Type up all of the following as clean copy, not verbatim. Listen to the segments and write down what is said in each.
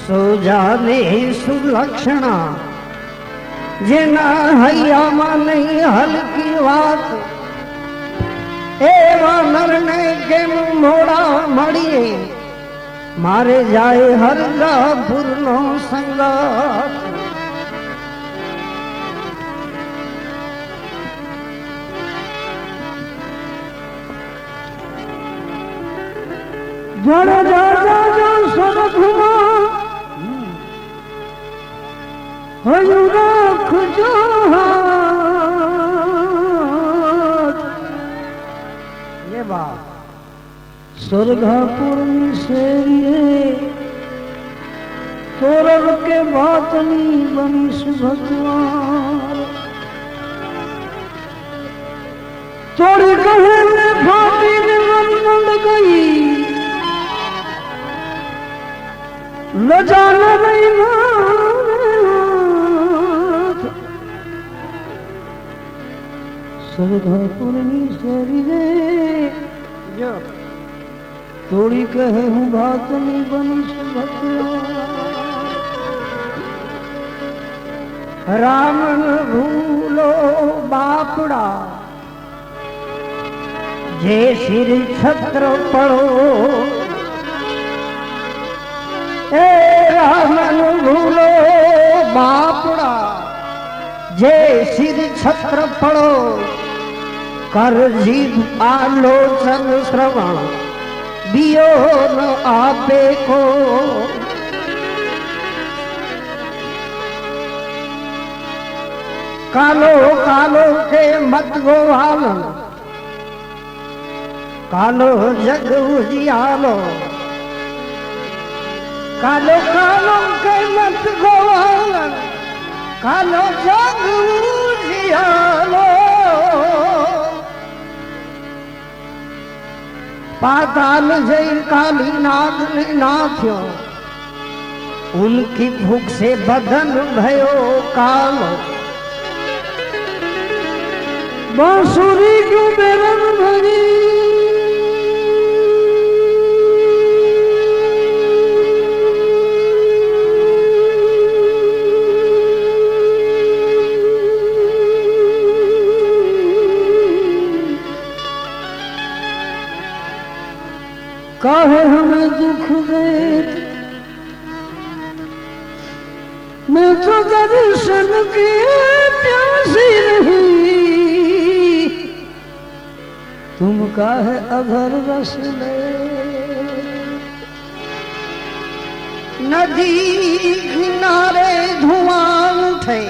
સોજાને સુલક્ષણા જેના હૈયામાં નહીં હલકી વાત એવા નરને કેમ મોડા મળીએ મારે જાય હરગાપુરનો સંગાત જળ સ્વરૂપમાં હયું રાખજો ये बात स्वर्गापुरनी सेरिए तोरब के बातनी बनीश भगवान तोड़ी कहे ने फाटी ने मन मुंड गई लजाना नहीं स्वर्गापुरनी सेरिए थोड़ी कहे हूँ बात नहीं बनी राम भूलो बापड़ा जे सिर छत्र पड़ो ए राम भूलो बापड़ा जे सिर छत्र पड़ो कर जीव आलोचन श्रवण दियो न आपे को कालो कालो के मत गोवालन कालो जग उजियालो कालो कालो के मत गोवालन कालो जग उजियालो पाताल जय काली नाग ने नाथ्यो उनकी भूख से बदन भयो कालो बांसुरी क्यों बेरंग भरी काहे हमें दुख दे मैं तो दर्शन की प्यासी रही तुम काहे अधर रस ले नदी किनारे धुआं उठे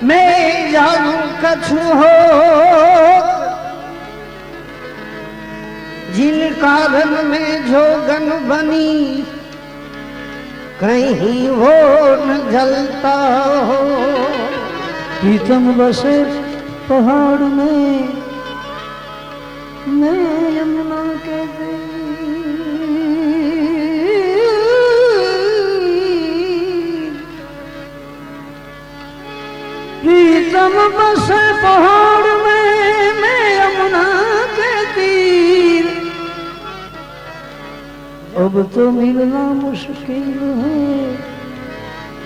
मैं जानू कछु हो जिन कारण में जोगन बनी कहीं वो न जलता हो प्रीतम बसे पहाड़ में मैं यमुना के प्रीतम बसे पहाड़ में मैं यमुना के तीर अब तो मिलना मुश्किल है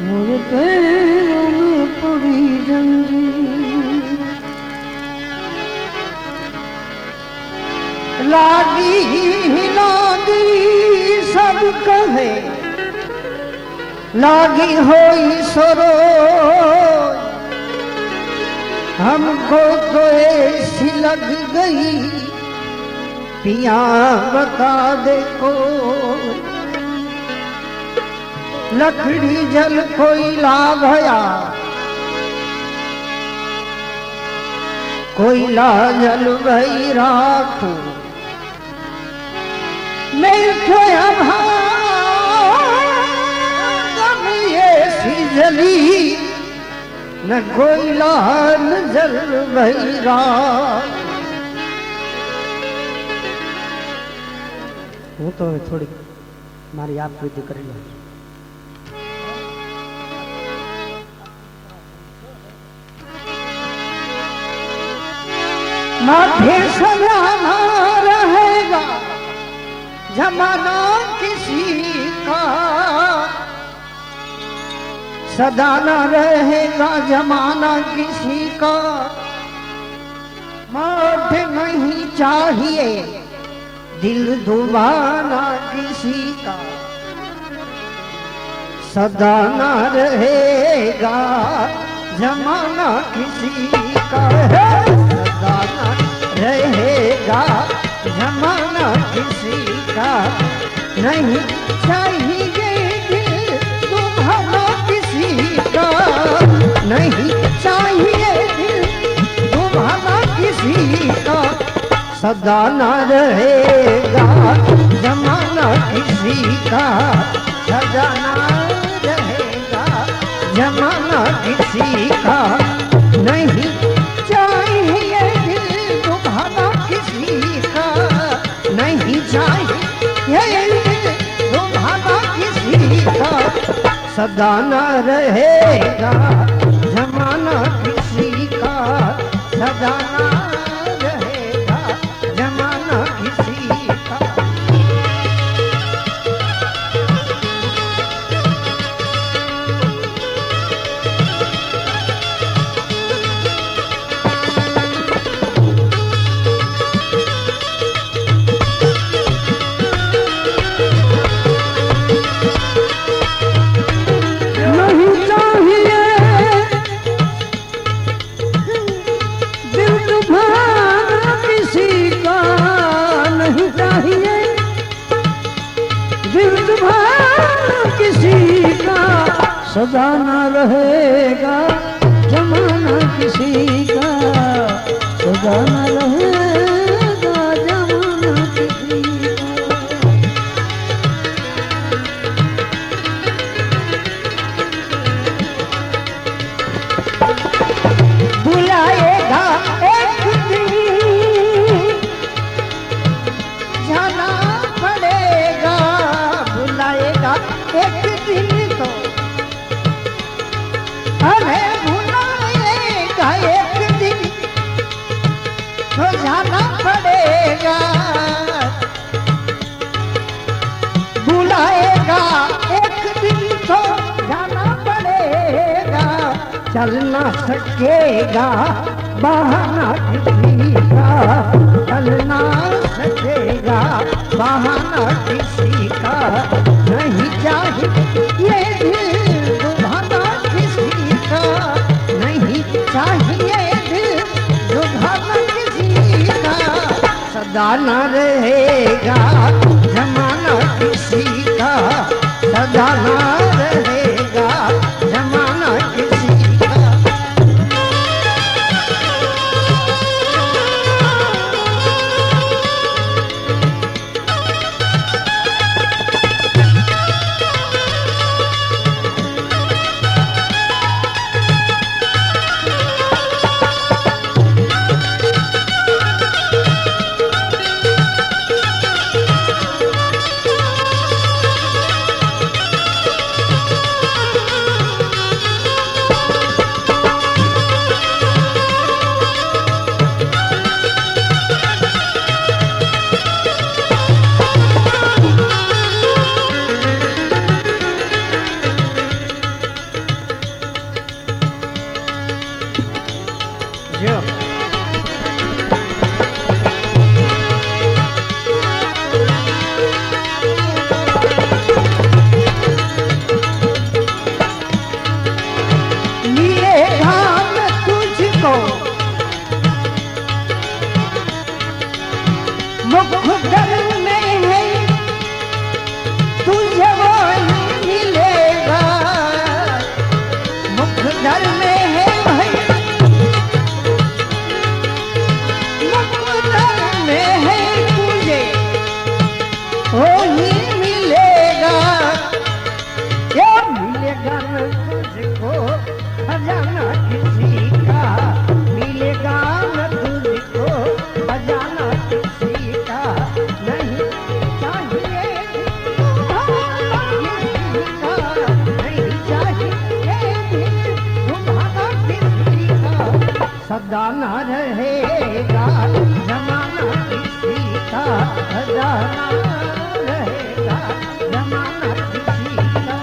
मेरे पैरों में पड़ी जंजीर लागी सब कहे लागी होई सरो हमको तो ऐसी लग गई पिया बता दे को लकड़ी जल कोयला भया कोयला जल भई राख मैं खोया भागम ऐसी जली न कोयला न जल भई राख હું તો હવે થોડીક મારી આપ વિધિ કરી લઉં છું. माथे सजाना रहेगा जमाना किसी का, सदाना रहेगा जमाना किसी का। मौत नहीं चाहिए दिल दुबाना किसी का, सदाना रहेगा जमाना किसी का, सदाना रहेगा जमाना किसी का। नहीं चाहिए दिल दुबाना किसी का, नहीं चाहिए दिल दुबाना किसी का, सदाना रहेगा जमाना किसी का, सदाना रहेगा जमाना किसी का। नहीं चाहिए दिल दुबाना किसी का, नहीं चाहिए दिल दुबाना किसी का, सदाना रहेगा जमाना किसी का, सदाना रहेगा जमाना किसी का। सदाना रहेगा जमाना किसी का, सदाना रहेगा जमाना किसी का। बुलाएगा एक दिन जाना पड़ेगा, बुलाएगा एक दिन तो अरे बुलाएगा एक दिन तो जाना पड़ेगा, बुलाएगा एक दिन तो जाना पड़ेगा। चल ना सकेगा बहाना किसी का, चल ना सकेगा बहाना किसी का। नहीं चाहिए दिल दुबाना किसी का, नहीं चाहिए दिल दुबाना किसी का, सदाना रहेगा जमाना किसी का, सदाना रहेगा जमाना किसी का। खजाना किसी का सदा न रहेगा जमाना किसी का, सदा न रहेगा जमाना किसी का।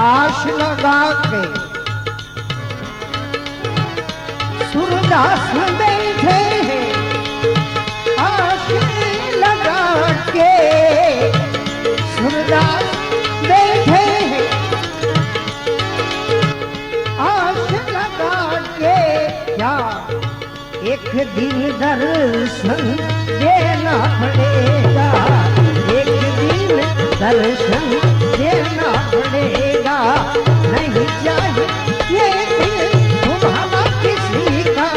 आश लगा के सूरदास बैठे हैं, आश लगा के सूरदास बैठे हैं, आश लगा के क्या एक दिन दर्शन देना पड़ेगा, एक दिन दर्शन देना पड़ेगा, नहीं चाहिए तुम्हारा किसी का,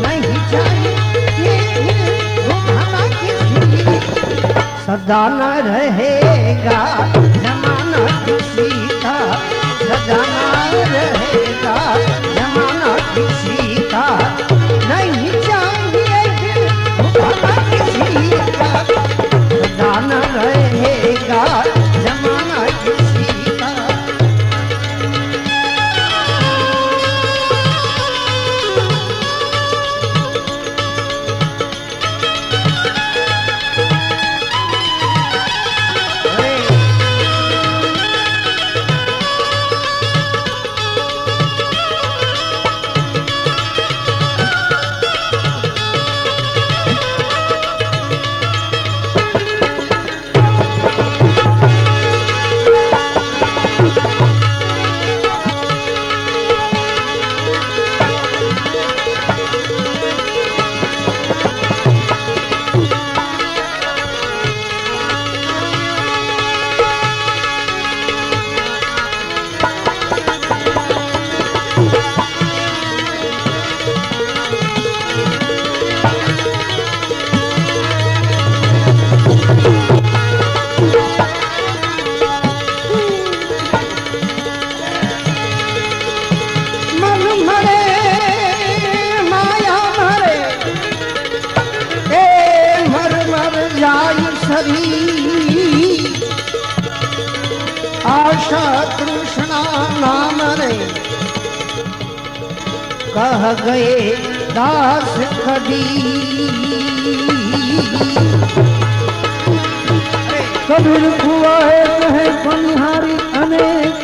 नहीं चाहिए तुम्हारा किसी, सदा न रहेगा जमाना किसी का, सदा न रहेगा जमाना किसी का, नहीं चाहिए तुम्हारा किसी का, सदा न रहेगा जमाना किसी का। आशा तृष्णा नाम रे कह गए दास कबीर, कबीर खुआए कहे पनिहारी अनेक,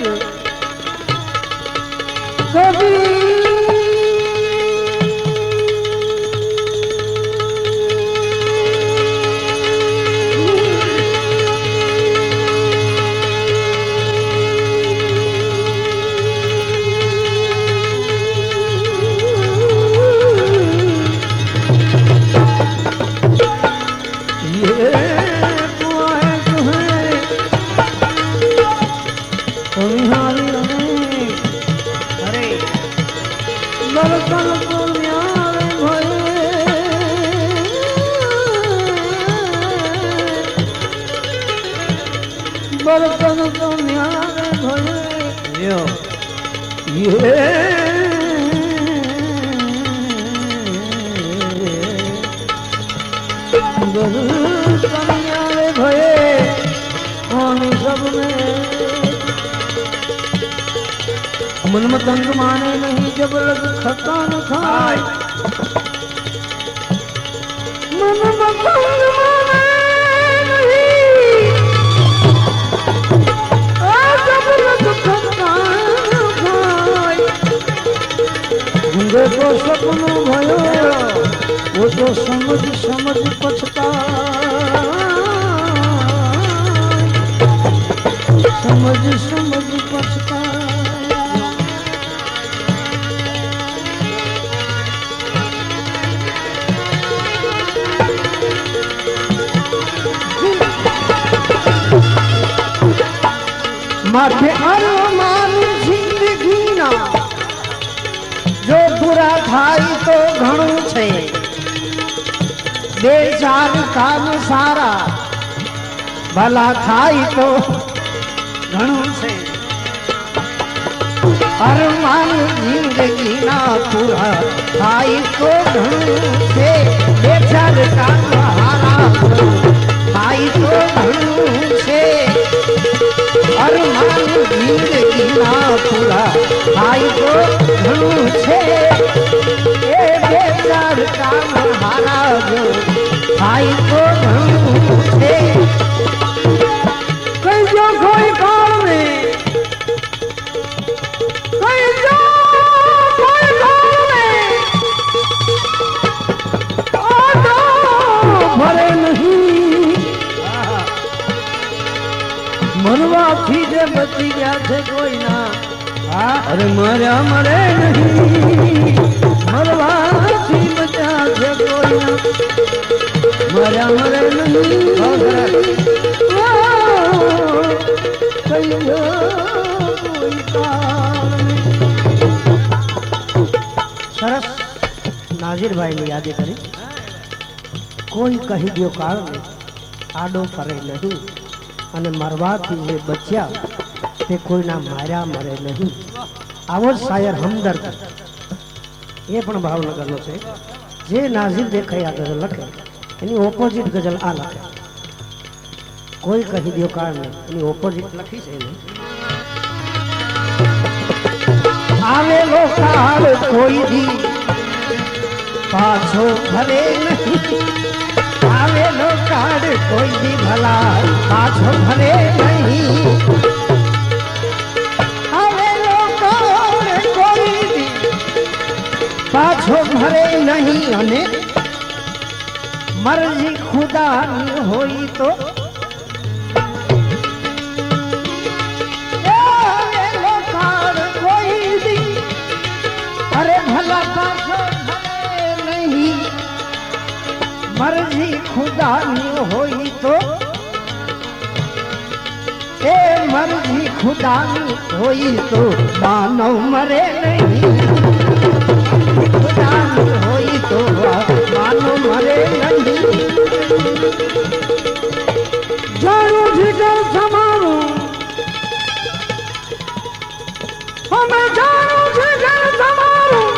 कबीर बर्तन तो न्यारे भये ये बर्तन न्यारे भये कौन सब में मन मतंग माने नहीं जब लग खता न खाए, मन मतंग माने देखो सपनो भयो वो तो समझ समझ पछता, समझ समझ पछता। માટે અરમાન જિંદગીના જો પૂરા થાય તો ઘણું છે, બે ચાર કામ સારા ભલા થાય તો ઘણું છે, અરમાન જિંદગીના પૂરા થાય તો ઘણું છે, બે ચાર કામ સારા થાય તો ઘણું છે, અરમાન જિંદગીના પૂરા થાય તો ઘણું છે, એ બે ચાર કામ હારા જો થાય તો ઘણું છે, કહીજો કોઈ કાળ ને કહીજો કોઈ કાળ ને આટો ભરે નહીં, મરવાથી જે બચી ગયા છે કોઈના, અરે મર્યા મરે નહીં, મરવાથી બચ્યા છે કોઈના, મર્યા મરે નહીં, સરસ નાઝીરભાઈ ની યાદી કરી, કોઈ કહી દો કાળ ને આડો ફરે નહીં, અને મરવાથી જે બચ્યા તે કોઈના માર્યા મરે નહીં. આવો જ શાયર હમદર્દ એ પણ ભાવનગરનો છે, જે નાઝીર દેખાઈ આ ગઝલ લખે એની ઓપોઝિટ ગઝલ આ લખે, કોઈ કહી દો કાળ ને એની ઓપોઝિટ લખી છે એને. આવેલો કાળ કોઈ દી પાછો ફરે નહીં, આવેલો કાળ કોઈ દી ભલા પાછો ફરે નહીં, આવેલો કાળ કોઈ દી પાછો ફરે નહીં, અને મરજી ખુદાની હોય તો આવેલો કાળ કોઈ દી અરે ભલા પાછો ફરે નહીં, મરજી ખુદાની હોય તો એ મરજી ખુદાની હોય તો માનવ મરે નહીં, ખુદાની હોય તો માનવ મરે નહીં, જાણું જીગર તમારું અમે જાણું જીગર તમારું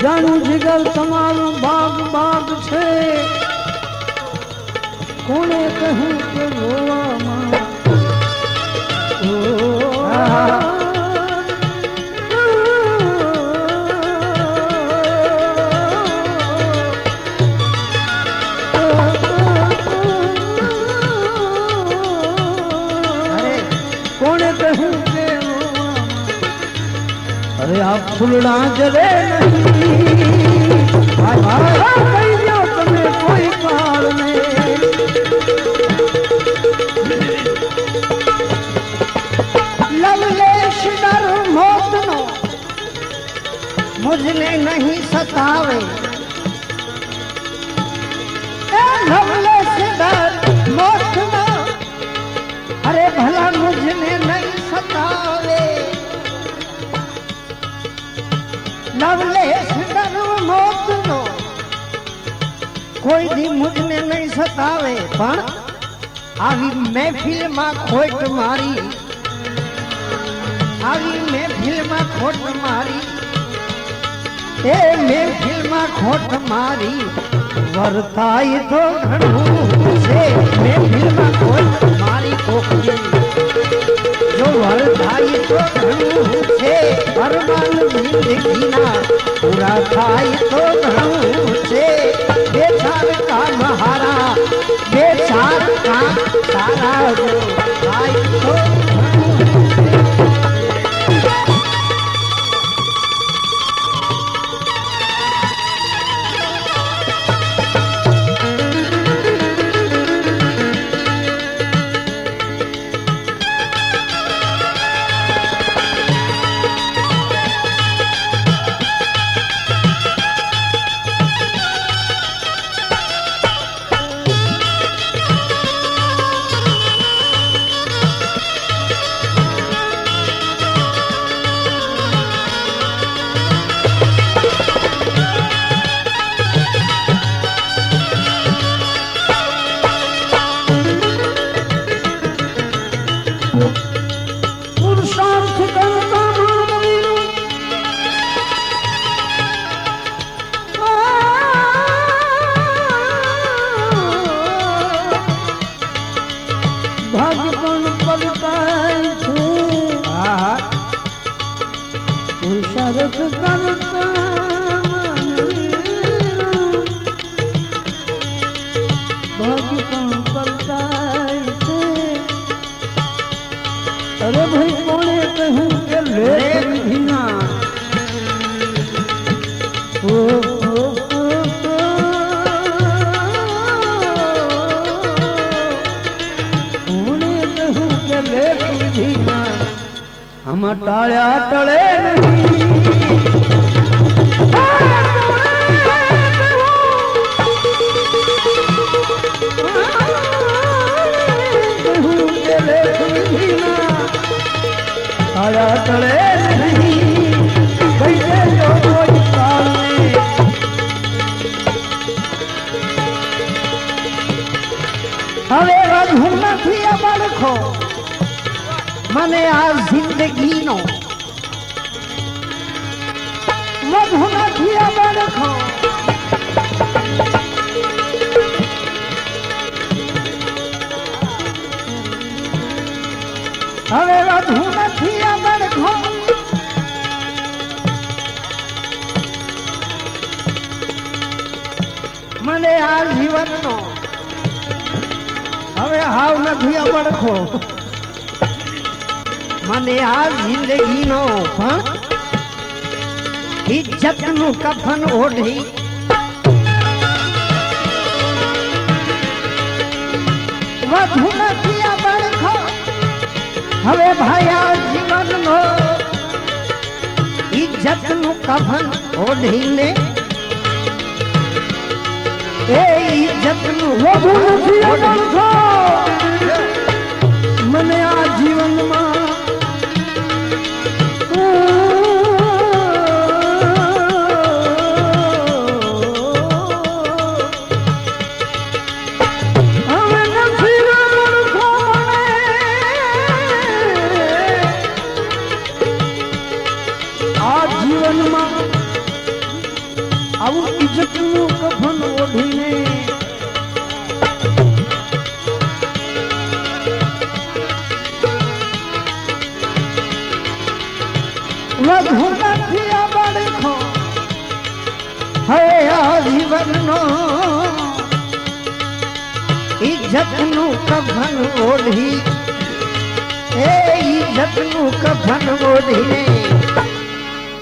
જાણું જીગર તમારું બાગ બાગ છે, કોને કહું કે રોવામાં કોને કહું કે અરે આ ફૂલડા જરે નહીં, કહી દો તમે કોઈ કાળ ને લવલેશ ડર મોતનો મુझने नहीं सतावे, લવલેશ ડર મોતનો અરે ભલા મુझने नहीं सतावे, લવલેશ ડર મોતનો કોઈ દી મુझने નહીં સતાવે, પણ આવી મહેફિલમાં ખોટ મારી, આવી મહેફિલમાં ખોટ મારી, એ મહેફિલમાં ખોટ મારી વર્તાય તો ઘણું છે, મહેફિલમાં ખોટ મારી કોકની જો વર્તાય તો ઘણું છે, અરમાન જિંદગીના પૂરા થાય તો ઘણું છે, બે ચાર કામ હારા બે ચાર કામ સારા જો થાય તો ઘણું છે. ટાળ્યા ટળે ટાળ્યા ટળે હવે વધુ નથી આ બાળકો મને આ જિંદગીનો વધુ નથી આ બાળકો હવે વધુ નથી આ બાળકો મને આ જીવનનો હવે હાવ નથી આ બાળકો મને આ જિંદગીનો પણ ઇજ્જતનું કફન ઓઢી વધુ નથી આ બાળકો હવે ભાઈ આ જીવનનો ઇજ્જતનું કફન ઓઢીને એ ઇજ્જતનું વધુ નથી આ બાળકો મને આ જીવનમાં આવું ઇજ્જતનું કફન ઓઢીને વધુ નથી આ બાળકો હવે આ જીવનનો ઇજ્જતનું કફન ઓઢી એ ઇજ્જતનું કફન ઓઢીને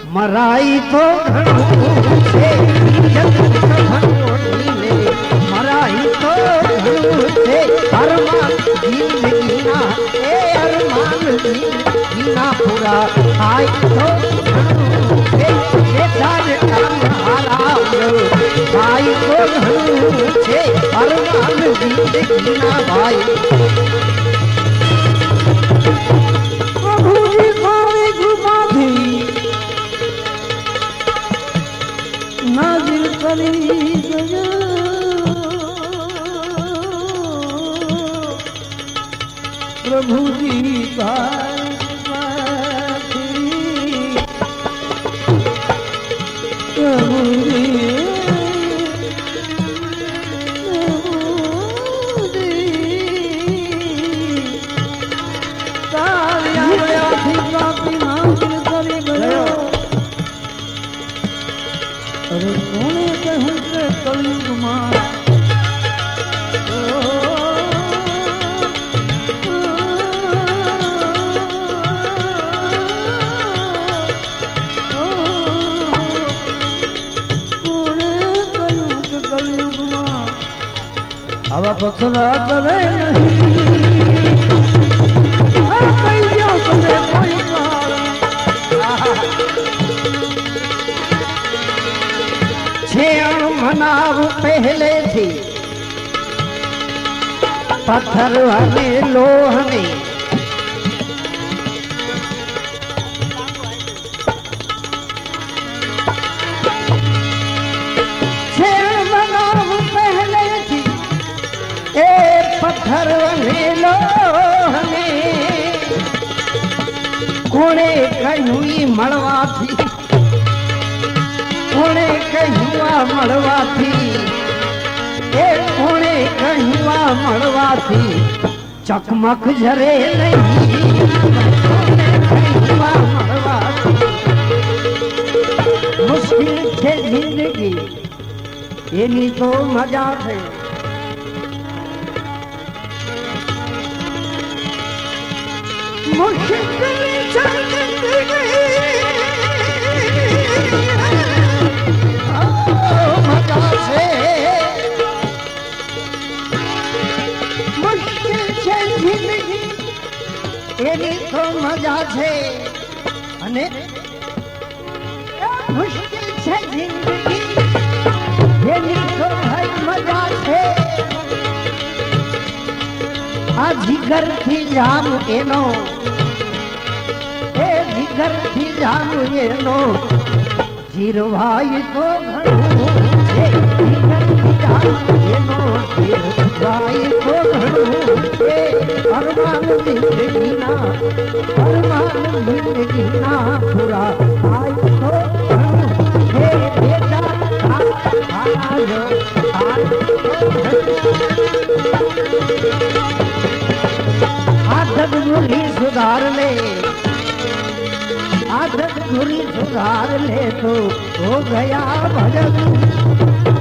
મરાઈ તો ઘણું છે ઇજ્જતનું કફન ઓઢીને મરાઈ તો ઘણું છે અરમાન જિંદગીના એ અરમાન જિંદગીના પૂરા થાય તો ઘણું છે બેચાર કામ હારાવ્યો થાય તો ઘણું છે અરમાન જિંદગીના ભાઈ પ્રભુજી કોની કૃપાથી નાઝિલ કરી પ્રભુજી અરે કોને કહું કે કલયુગમાં આવા પથરા કરે મનાવ પહેલેથી પથ્થર અને લોહને મનાવ પહેલેથી એ પથ્થર અને લોહને કોણે કહ્યું ઈ મળવાથી કોણે કહ્યું મળવાથી એ કોણે કહ્યું મળવાથી ચકમક જરે નહીં મળવાથી મુશ્કેલ છે જિંદગી એની તો મજા છે મુશ્કેલ છે જિંદગી મુશ્કેલ છે જિંદગી એની તો મજા છે અને મુશ્किल છે જિંદગી એની તો ભાઈ મજા છે આ જીગર થી જામ એનો એ જીગર થી જામ એનો જીરવાય તો ઘણું છે જીગર થી જામ એનો જીરવાય તો ઘણું છે અરમાન જિંદગીના પૂરા થાય તો ઘણું છે બેટા આજો आदत बुरी सुधार ले आदत बुरी सुधार ले तो हो गया भजन